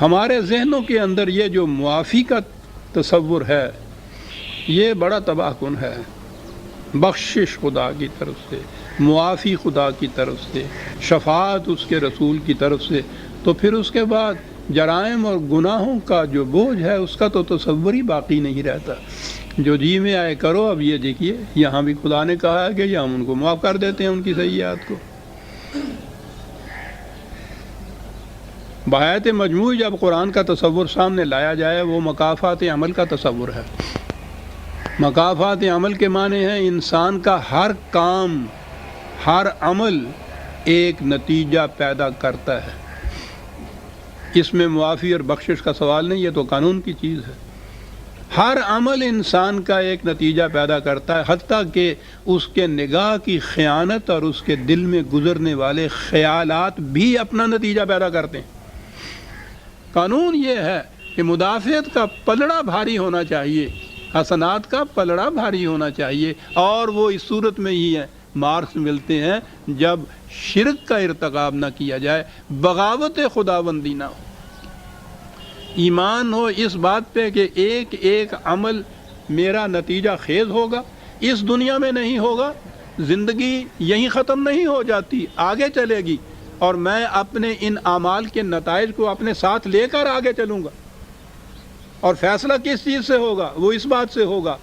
ہمارے ذہنوں کے اندر یہ جو معافی کا تصور ہے یہ بڑا تباہ کن ہے۔ بخشش خدا کی طرف سے، معافی خدا کی طرف سے، شفاعت اس کے رسول کی طرف سے، تو پھر اس کے بعد جرائم اور گناہوں کا جو بوجھ ہے اس کا تو تصور ہی باقی نہیں رہتا۔ جو جی میں آئے کرو۔ اب یہ دیکھیے یہاں بھی خدا نے کہا ہے کہ یہ ہم ان کو معاف کر دیتے ہیں ان کی سیئات کو۔ بآیت مجموعی جب قرآن کا تصور سامنے لایا جائے وہ مکافات عمل کا تصور ہے۔ مکافات عمل کے معنی ہیں انسان کا ہر کام، ہر عمل ایک نتیجہ پیدا کرتا ہے۔ اس میں معافی اور بخشش کا سوال نہیں، یہ تو قانون کی چیز ہے۔ ہر عمل انسان کا ایک نتیجہ پیدا کرتا ہے، حتیٰ کہ اس کے نگاہ کی خیانت اور اس کے دل میں گزرنے والے خیالات بھی اپنا نتیجہ پیدا کرتے ہیں۔ قانون یہ ہے کہ مدافعت کا پلڑا بھاری ہونا چاہیے، حسنات کا پلڑا بھاری ہونا چاہیے، اور وہ اس صورت میں ہی ہے مارکس ملتے ہیں جب شرک کا ارتکاب نہ کیا جائے، بغاوت خداوندی نہ ہو، ایمان ہو اس بات پہ کہ ایک ایک عمل میرا نتیجہ خیز ہوگا، اس دنیا میں نہیں ہوگا، زندگی یہیں ختم نہیں ہو جاتی، آگے چلے گی، اور میں اپنے ان اعمال کے نتائج کو اپنے ساتھ لے کر آگے چلوں گا۔ اور فیصلہ کس چیز سے ہوگا؟ وہ اس بات سے ہوگا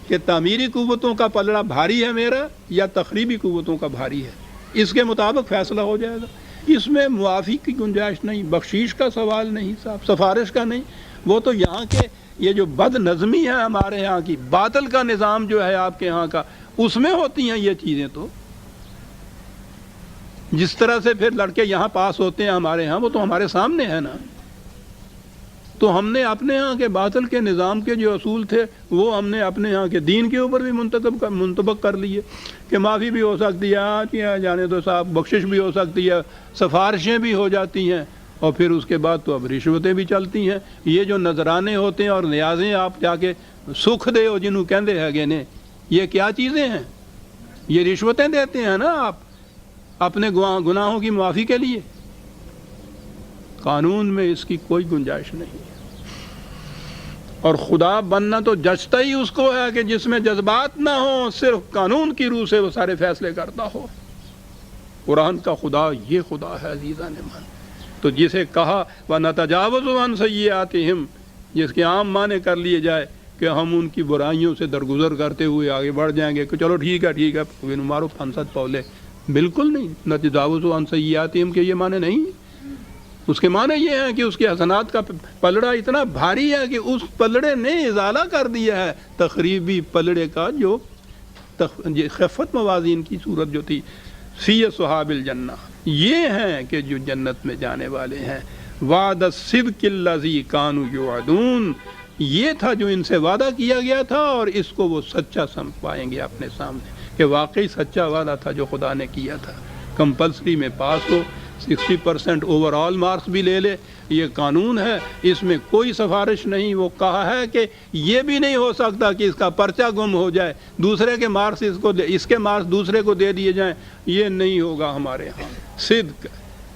کہ تعمیری قوتوں کا پلڑا بھاری ہے میرا یا تخریبی قوتوں کا بھاری ہے، اس کے مطابق فیصلہ ہو جائے گا۔ اس میں معافی کی گنجائش نہیں، بخشش کا سوال نہیں، صاحب سفارش کا نہیں، وہ تو یہاں کے یہ جو بد نظمی ہے ہمارے یہاں کی، باطل کا نظام جو ہے آپ کے یہاں کا، اس میں ہوتی ہیں یہ چیزیں۔ تو جس طرح سے پھر لڑکے یہاں پاس ہوتے ہیں ہمارے ہاں، وہ تو ہمارے سامنے ہے نا۔ تو ہم نے اپنے ہاں کے باطل کے نظام کے جو اصول تھے وہ ہم نے اپنے ہاں کے دین کے اوپر بھی منطبق کر لیے کہ معافی بھی ہو سکتی ہے، جانے دو صاحب، بخشش بھی ہو سکتی ہے، سفارشیں بھی ہو جاتی ہیں، اور پھر اس کے بعد تو اب رشوتیں بھی چلتی ہیں۔ یہ جو نذرانے ہوتے ہیں اور نیازیں آپ جا کے سکھ دے ہو جنہوں کہندے ہے نے، یہ کیا چیزیں ہیں؟ یہ رشوتیں دیتے ہیں نا آپ اپنے گناہوں کی معافی کے لیے۔ قانون میں اس کی کوئی گنجائش نہیں ہے، اور خدا بننا تو جچتا ہی اس کو ہے کہ جس میں جذبات نہ ہوں، صرف قانون کی روح سے وہ سارے فیصلے کرتا ہو۔ قرآن کا خدا یہ خدا ہے عزیزان من۔ تو جسے کہا وَنَتَجَاوَزُ عَنْ سَيِّئَاتِهِمْ، جس کے عام معنی کر لیے جائے کہ ہم ان کی برائیوں سے درگزر کرتے ہوئے آگے بڑھ جائیں گے کہ چلو ٹھیک ہے مارو پھنسد پولے، بالکل نہیں۔ نَتَجَاوَزُ عَنْ سَيِّئَاتِهِمْ کے یہ معنی نہیں، اس کے معنی یہ ہے کہ اس کے حسنات کا پلڑا اتنا بھاری ہے کہ اس پلڑے نے ازالہ کر دیا ہے تخریبی پلڑے کا، جو خفت موازین کی صورت جو تھی۔ فی صحاب الجنہ، یہ ہیں کہ جو جنت میں جانے والے ہیں۔ وعد الصدق الذی کانوا یوعدون، یہ تھا جو ان سے وعدہ کیا گیا تھا، اور اس کو وہ سچا سمجھ پائیں گے اپنے سامنے کہ واقعی سچا وعدہ تھا جو خدا نے کیا تھا۔ کمپلسری میں پاس ہو، 60% اوور آل مارکس بھی لے لے، یہ قانون ہے، اس میں کوئی سفارش نہیں۔ وہ کہا ہے کہ یہ بھی نہیں ہو سکتا کہ اس کا پرچہ گم ہو جائے، دوسرے کے مارکس اس کے مارکس دوسرے کو دے دیے جائیں، یہ نہیں ہوگا ہمارے ہاں۔ صدق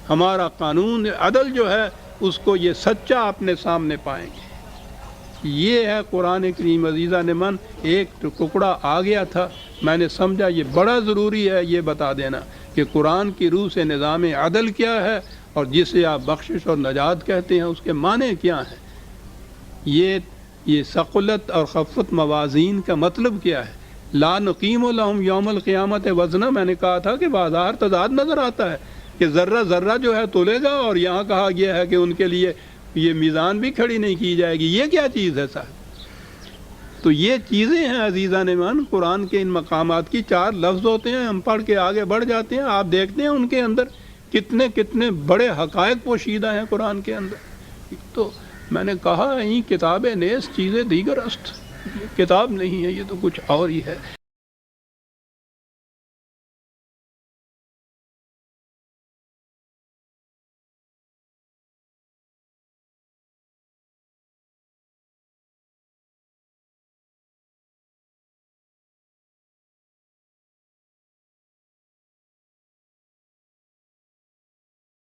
ہمارا قانون عدل جو ہے اس کو یہ سچا اپنے سامنے پائیں گے۔ یہ ہے قرآن کریم عزیزان من۔ ایک ٹکڑا آ گیا تھا، میں نے سمجھا یہ بڑا ضروری ہے یہ بتا دینا کہ قرآن کی روح سے نظام عدل کیا ہے، اور جسے آپ بخشش اور نجات کہتے ہیں اس کے معنی کیا ہیں۔ یہ ثقلت اور خفت موازین کا مطلب کیا ہے؟ لا نقیم لہم یوم القیامت وزنا، میں نے کہا تھا کہ بازار تضاد نظر آتا ہے کہ ذرہ ذرہ جو ہے تولے گا، اور یہاں کہا گیا ہے کہ ان کے لیے یہ میزان بھی کھڑی نہیں کی جائے گی۔ یہ کیا چیز ہے صاحب؟ تو یہ چیزیں ہیں عزیزان من۔ قرآن کے ان مقامات کی 4 لفظ ہوتے ہیں، ہم پڑھ کے آگے بڑھ جاتے ہیں، آپ دیکھتے ہیں ان کے اندر کتنے کتنے بڑے حقائق پوشیدہ ہیں قرآن کے اندر۔ تو میں نے کہا یہ کتاب نیز چیزیں دیگر است، یہ کتاب نہیں ہے، یہ تو کچھ اور ہی ہے۔